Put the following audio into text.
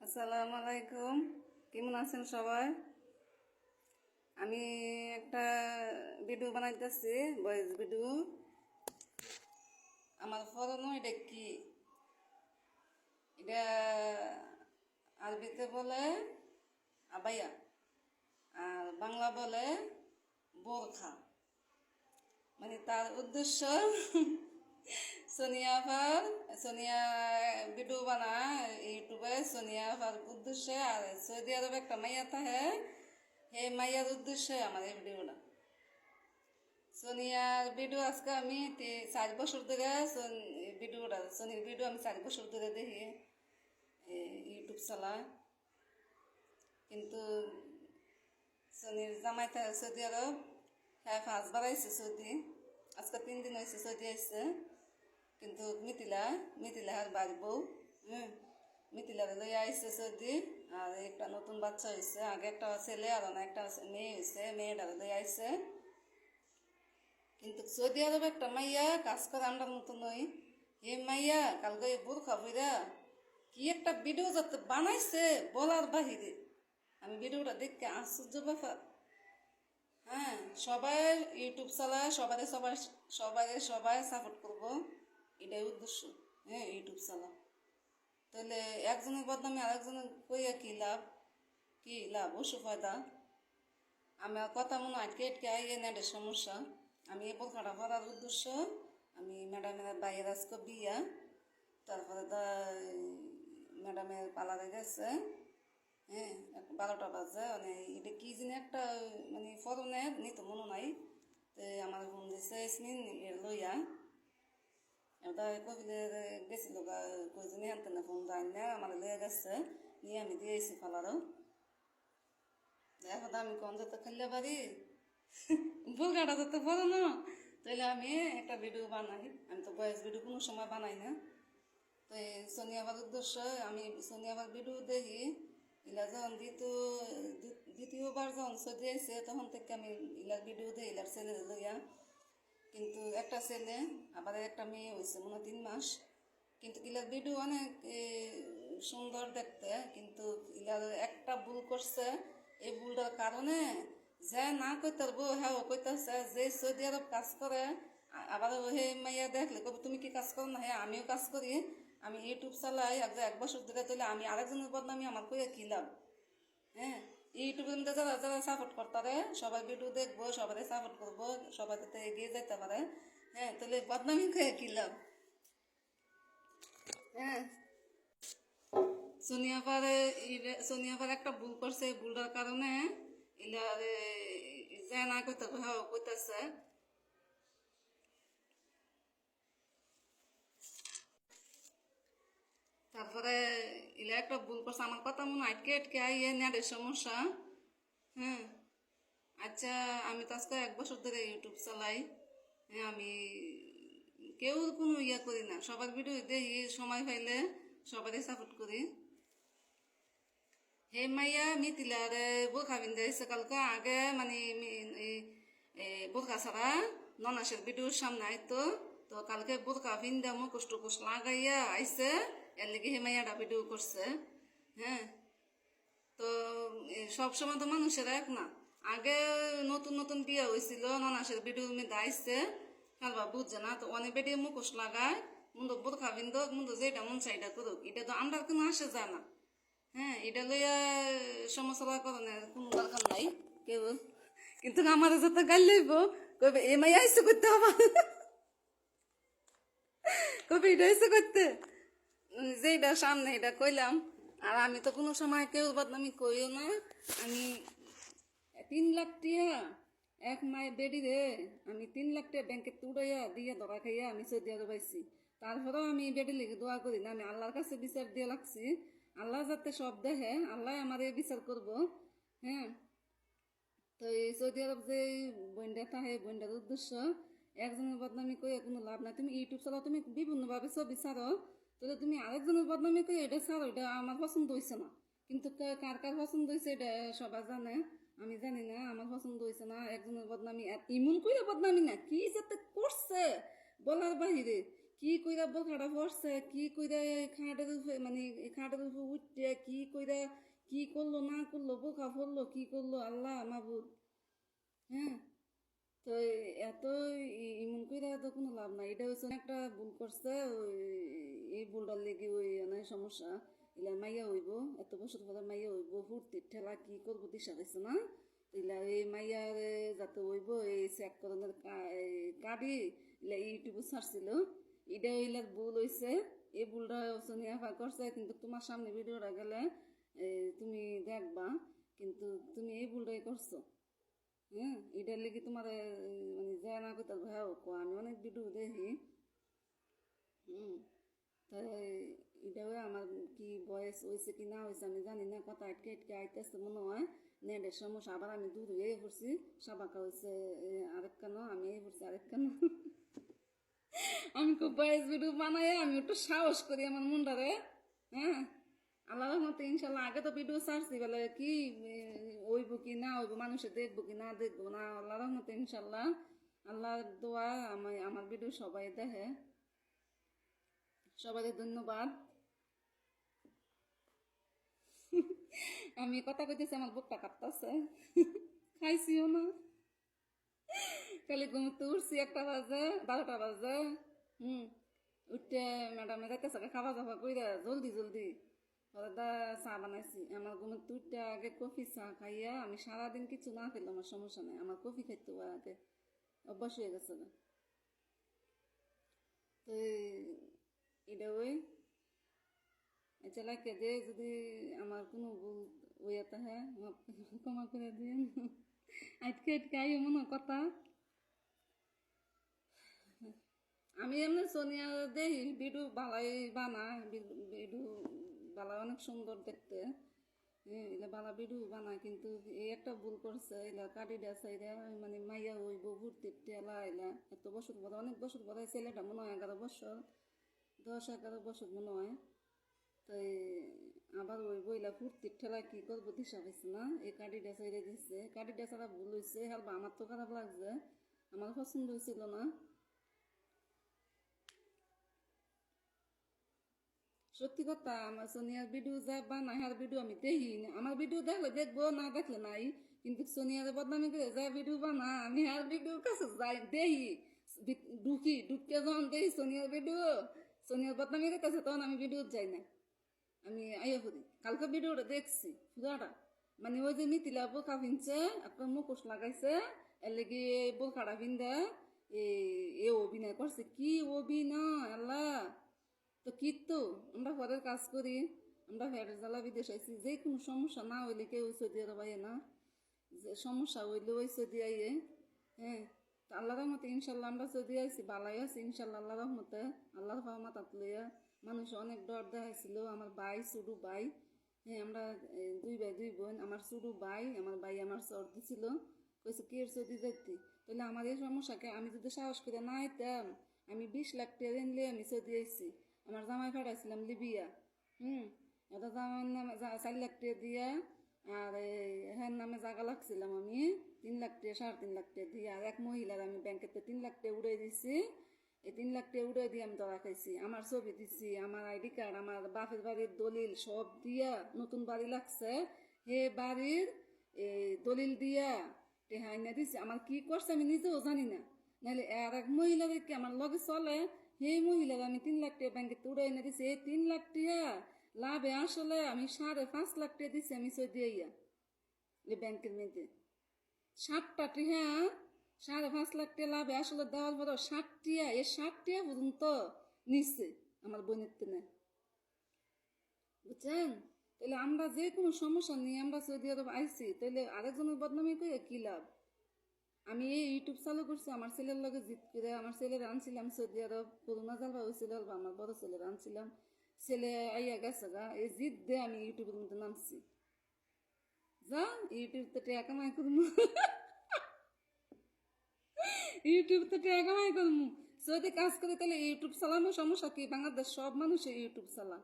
আসসালামু আলাইকুম। কেমন আছেন সবাই? আমি একটা ভিডিও বানাইতেছি, ভয়েস ভিডিও। আমার ফরনো এটা কি? এটা আরবিতে বলে আবাইয়া, আর বাংলা বলে বোরখা। মানে তার উদ্দেশ্য সোনিয়া ভিডিও বানায় ইউটিউবে। সোনিয়া আপার উদ্দেশ্যে আর সৌদি আরবে একটা মাইয়া থাকে, সেই মাইয়ার উদ্দেশ্যে আমার এই ভিডিওটা। সোনিয়ার ভিডিও আজকে আমি 4 বছর ধরে সোনির ভিডিও আমি 4 বছর ধরে দেখি ইউটিউব চালায়। কিন্তু সোনির জামাই থাকে সৌদি আরব, হ্যাঁ 5বার আইসে সৌদি। আজকে 3 দিন হয়েছে সৌদি আইসে। কিন্তু মিথিলার বাড়ি বউ, মিথিলারে লই আইসে সৌদি। আর একটা নতুন বাচ্চা হয়েছে, আগে একটা ছেলে আর একটা মেয়ে হয়েছে, মেয়েটারে লই আইসে। কিন্তু সৌদি আরবে একটা মাইয়া কাজ করে আমরা মতো নই। এই মাইয়া কালকে বোরখা বইরা কি একটা ভিডিও যাতে বানাইছে বলার বাহিরে। আমি ভিডিওটা দেখতে আশ্চর্য ব্যাপার। হ্যাঁ, সবাই ইউটিউব চালায়, সবাই সাপোর্ট করবো, এটাই উদ্দেশ্য। হ্যাঁ, ইউটিউব চালা তাহলে একজনের বদনামে আরেকজনের কইয়া কি লাভ অসুফায়দা। আমার কথা মনে আটকে আটকে আইয়ে নেটের সমস্যা। আমি এই বোরখাটা পরার উদ্দেশ্য, আমি ম্যাডামের বাইরের আজকে বিয়া, তারপরে ম্যাডামের পার্লারে গেছে। হ্যাঁ, 12টা বাজে, মানে এটা কি জানি একটা মানে ফরনের নিত মনে নাই। তো আমার ফোন দিছে ইসমিন লইয়া, এটা কবিলে গেছিল কইজনী আনতে না, ফোন দেয় না, আমার লইয়া গেছে, নিয়ে আমি দিয়েছি পার্লারও। এখন আমি কোন যত খেললে পারি বোরখাটা যত বড় না, তাহলে আমি একটা ভিডিও বানাই। আমি তো ভয়েস ভিডিও কোনো সময় বানাই না। তো সোনিয়াবার উদ্দেশ্য, আমি সোনিয়াবার ভিডিও দেখি। ইলা যখন দ্বিতীয়বার যখন সৌদি আইসে তখন থেকে আমি ইলার ভিডিও দেখি, ইলার ছেলে লইয়া। কিন্তু একটা ছেলে আবার একটা মেয়ে হয়েছে মনে 3 মাস। কিন্তু ইলার ভিডিও অনেক সুন্দর দেখতে, কিন্তু ইলার একটা ভুল করছে। এই ভুলটার কারণে যে না কইতে পারবো, হ্যাঁ ও কইতেছে যে সৌদি আরব কাজ করে। আবার হে মাইয়া দেখলে কবে তুমি কি কাজ করো না, হ্যাঁ আমিও কাজ করি, আমি ইউটিউব চালাই 1 বছর ধরে, তাহলে আমি আরেকজনের বদনামি আমার কইয়া কি লাভ? হ্যাঁ, ইউটিউবের মধ্যে যারা যারা সাপোর্ট করতে সবাই ভিডিও দেখবো, সবাই সাপোর্ট করবো, সবাই যাতে এগিয়ে যেতে পারে। হ্যাঁ, তাহলে বদনামি কইয়া কি লাভ? হ্যাঁ, সোনিয়াপার একটা ভুল করছে, এই ভুলটার কারণে ইলার যে না কইতে হ্যাঁ কইতেছে। তারপরে ইলা একটা ভুল করছে, আমার কথা মনে আটকে আটকে আইয়ে নেটের সমস্যা। হ্যাঁ, আচ্ছা, আমি তো আজকে 1 বছর ধরে ইউটিউব চালাই। হ্যাঁ, আমি কেউ কোনো ইয়া করি না, সবার ভিডিও দেখি, সময় পাইলে সবারই সাপোর্ট করি। হে মাইয়া মিতিলারে বোরখা বিন্দাইছে কালকে, আগে মানে বোরখা ছাড়া ননাসের ভিডিওর সামনে আইতো। তো কালকে বোরখা বিন্দা মুখোশ টুকোশ লাগাইয়া আইসে, এর লেগে হে মাইয়াটা ভিডিও করছে। হ্যাঁ, তো সবসময় তো মানুষের এক না। আগে নতুন নতুন বিয়ে হয়েছিল, ননাসের ভিডিও মধ্যে আইসে, কালবা বুঝছে না, তো অনেক বেডিয়ে মুখোশ লাগায়, মুন্দ বোরখা বিন্দক, মুন্দ যেটা মন চাইটা করুক, এটা তো আমরা কোনো আসে যায় না। হ্যাঁ, এটা লইয়া সমালোচনা করার কোনো দরকার নাই কেউ। কিন্তু আমার যত গাল লইব, কবে এ মাই আইসে করতে হবে, কবে এটা আইসে করতে, যেটা সামনে এটা কইলাম। আর আমি তো কোনো সময় কেউ বদনামি কইও না। আমি 3 লাখ টিয়া এক মায়ের বেডি রে, আমি 3 লাখ টিয়া ব্যাংকে তুড়াইয়া দিয়ে ধরা খাইয়া আমি সৌদি আরব আইছি। তারপরেও আমি বেডি লিখে দোয়া করি না, আমি আল্লাহর কাছে বিচার দিয়ে লাগছি। আল্লাহ যাতে সব দেখে, আল্লাহ আমার বিচার করব। হ্যাঁ, তো এই সৌদি আরব যে বন্ডা থাকে, বন্ডার উদ্দেশ্য একজনের বদনামি কই কোনো লাভ নাই। তুমি ইউটিউব চালাও, তুমি বিভিন্নভাবে ছবি ছাড়ো, তাহলে তুমি আরেকজনের বদনামি কই এটা ছাড়ো, এটা আমার পছন্দ হয়েছে না। কিন্তু কার কার পছন্দ হয়েছে এটা সবাই জানে, আমি জানি না। আমার পছন্দ হয়েছে না একজনের বদনামি, আর ইমন কইরা বদনামি না, কি যাতে করছে বলার বাহিরে। কি কইরা বোখাটা পড়ছে, কি কইরা খাটের উপরে মানে খাটের উপরে উঠতে কি কইরা কি করলো না করলো, বোকা পড়লো কি করলো, আল্লাহ মাবুদ। হ্যাঁ, তো এত ইমন কইরা তো কোনো লাভ নাই। এটা হচ্ছে একটা ভুল করছে, ওই এই ভুলটার লেগে ওই অনেক সমস্যা। ইলা মাইয়া হইব, এত বছর পরে মাইয়া হইব, ফুর্তির ঠেলা কি করবো দিশা পাইছে না। ইলা এই মাইয়ার যাতে হইব এই চেক করণের কাটি ইলা ইউটিউবে ছাড়ছিল, এটা ইলার ভুল হয়েছে। এই ভুলটা সোনিয়া ফা করছে, কিন্তু তোমার সামনে ভিডিওটা গেলে তুমি দেখবা, কিন্তু তুমি এই ভুলটাই করছো। হ্যাঁ, এটার লেগে তোমার মানে যায় না কোথাও ভাও কো, আমি অনেক ভিডিও দেখি। হুম, তাই এটাও আমার কি বয়স হয়েছে কি না হয়েছে আমি জানি না, কথা আটকে আটকে আইতেছে মনে হয় নেটের সমস্যা। আবার আমি দূর হয়ে পড়ছি, সাবাকা হয়েছে আরেক কেন, আমি এই পড়ছি আরেক কেন। আমি খুব বয়স ভিডিও বানাই, আমি একটু সাহস করি আমার মনটারে। হ্যাঁ, আল্লাহ রহমতে ইনশাল্লাহ। আগে তো ভিডিও ছাড়ছি বলে কি হইব কি না হইব, মানুষে দেখবো কি না দেখবো না, আল্লাহ রহমতে ইনশাল্লাহ। আল্লাহর দোয়া আমার ভিডিও সবাই দেখে, সবাই ধন্যবাদ। আমি কথা কইতেছি আমার বুকটা কাঁপতাছে। খাইছিও না, খালি ঘুমতে উঠছি 1টা বাজে 12টা বাজে। হুম, উঠতে ম্যাডামে যাইতেছে খাওয়া দাওয়া কইরা জলদি জলদি দা চা বানাইছি। আমার ঘুমতে উঠতে আগে কফি চা খাইয়া, আমি সারাদিন কিছু না খেলে আমার সমস্যা নেই, আমার কফি খাইতে হয় আগে, অভ্যাস হয়ে গেছে না। তো এটা ওই চালাকে দে, যদি আমার কোনো ভুল ওইয়াতে হ্যাঁ ক্ষমা করে দিন। আটকে আটকে আই মনে কথা। আমি এমনি সোনিয়া দেই ভিডিও বালাই বানায়, ভিডিও বালা অনেক সুন্দর দেখতে। এলা বালা ভিডিও বানায়, কিন্তু এই একটা ভুল করছে, এলা কাটি দেয়া চাইরা মানে মাইয়া হইব ভর্তির টেলা। এলা এত বছর পরে, অনেক বছর পরে, ছেলেটা মনে হয় 11 বছর 10-11 বছর মনে হয়। তাই আবার ওই বইলা ফুর্তির ঠেলা কি করবো দিশা পাইছে না, এই কাটিটা চাইরে দিচ্ছে। কাটিটা ছাড়া ভুল হয়েছে, হালবা আমার তো খারাপ লাগছে, আমার পছন্দ হয়েছিল না। সত্যি কথা, আমার সোনিয়ার ভিডিও যা বানায় হার ভিডিও আমি দেখি না। আমার ভিডিও দেখলে দেখবো, না দেখলে নাই, কিন্তু সোনিয়ার বদনামি করে যা ভিডিও বানা, আমি আর ভিডিওর কাছে যাই দেখি, ঢুকি ঢুকে যখন দেখি সোনিয়ার ভিডিও, সোনিয়ার বদনামি করতেছে, তখন আমি ভিডিও যাই না, আমি আইয়া করি। কালকে ভিডিওটা দেখছি পুরাটা, মানে ওই যে মিতিলা বোরখা পিনছে, একটা মুখোশ লাগাইছে, এর লেগে বোরখাটা পিন্দা এ অভিনয় করছে। কি অভিনয় আল্লাহ! তো কি তো আমরা ঘরের কাজ করি, আমরা ফেরের জ্বালা বিদেশ আইছি, যে কোনো সমস্যা না হইলে কেউ সৌদি আরব আইয়ে না, যে সমস্যা হইলে ওই সৌদি আইয়ে। হ্যাঁ, তো আল্লাহ রহমতে ইনশাল্লাহ আমরা সৌদি আইছি, বালাই আছি ইনশাল্লাহ আল্লাহ রহমতে। আল্লাহর ফাওয়া মাতাত লইয়া মানুষ অনেক ডর দেখাইছিল। আমার ভাই ছোটো ভাই, হ্যাঁ আমরা 2 ভাই 2 বোন, আমার ছোটো ভাই আমার চর দিছিল, কইছে কি এর সৌদি যাইতি, তাহলে আমার এই সমস্যাকে আমি যদি সাহস করে না আইতাম, আমি 20 লাখ টাকা ঋণ লিয়ে আমি সৌদি আইছি। আমার জামাই পাঠাইছিলাম লিবিয়া। হুম, এটা জামাইয়ের নামে 4 লাখ টাকা দিয়া, আর হ্যাঁ নামে জায়গা লাগছিলাম আমি 3 লাখ টাকা 3.5 লাখ টাকা দিয়ে, আর এক মহিলার আমি ব্যাংকেতে 3 লাখ টাকা উড়াই দিছি। এই 3 লাখ টাকা উড়াই দিয়ে আমি ধরা খাইছি, আমার ছবি দিছি, আমার আইডি কার্ড, আমার বাপের বাড়ির দলিল সব দিয়া, নতুন বাড়ি লাগছে হে বাড়ির দলিল দিয়া টেহাইনা দিছি। আমার কি করছে আমি নিজেও জানি না, নাহলে আর এক মহিলাদেরকে আমার লগে চলে, সেই মহিলার আমি 3 লাখ টাকা ব্যাংকে উড়াই না দিছি। এই 3 লাখ টাকা লাভে আসলে আমি 5.5 লাখ টাকা দিছি আমি সৌদি আইয়া এই ব্যাংকের মেয়েদের। 60টা টিহা 5.5 লাখ টাকা লাভে আসলে দেওয়ার পর 60টিয়া, এই 60টিয়া পর্যন্ত নিচ্ছে আমার বোনের তেনে, বুঝছেন? তাহলে আমরা যে কোনো সমস্যা নিয়ে আমরা সৌদি আরব আইছি, তাহলে আরেকজনের বদনামি করে কি লাভ? আমি এই ইউটিউব চালু করছি আমার ছেলের লগে জিত করে, আমার ছেলের আনছিলাম সৌদি আরব, করোনা জালবা হয়েছিল, আমার বড় ছেলের আনছিলাম, ছেলে আইয়া গেছে গা, এই জিত দিয়ে আমি ইউটিউবের মধ্যে নামছি। যা ইউটিউব তো টাকা কামাই করবো, ইউটিউব তো টাকা কামাই করবো, যদি কাজ করে তাহলে ইউটিউব চালানো সমস্যা কি? বাংলাদেশ সব মানুষে ইউটিউব চালা।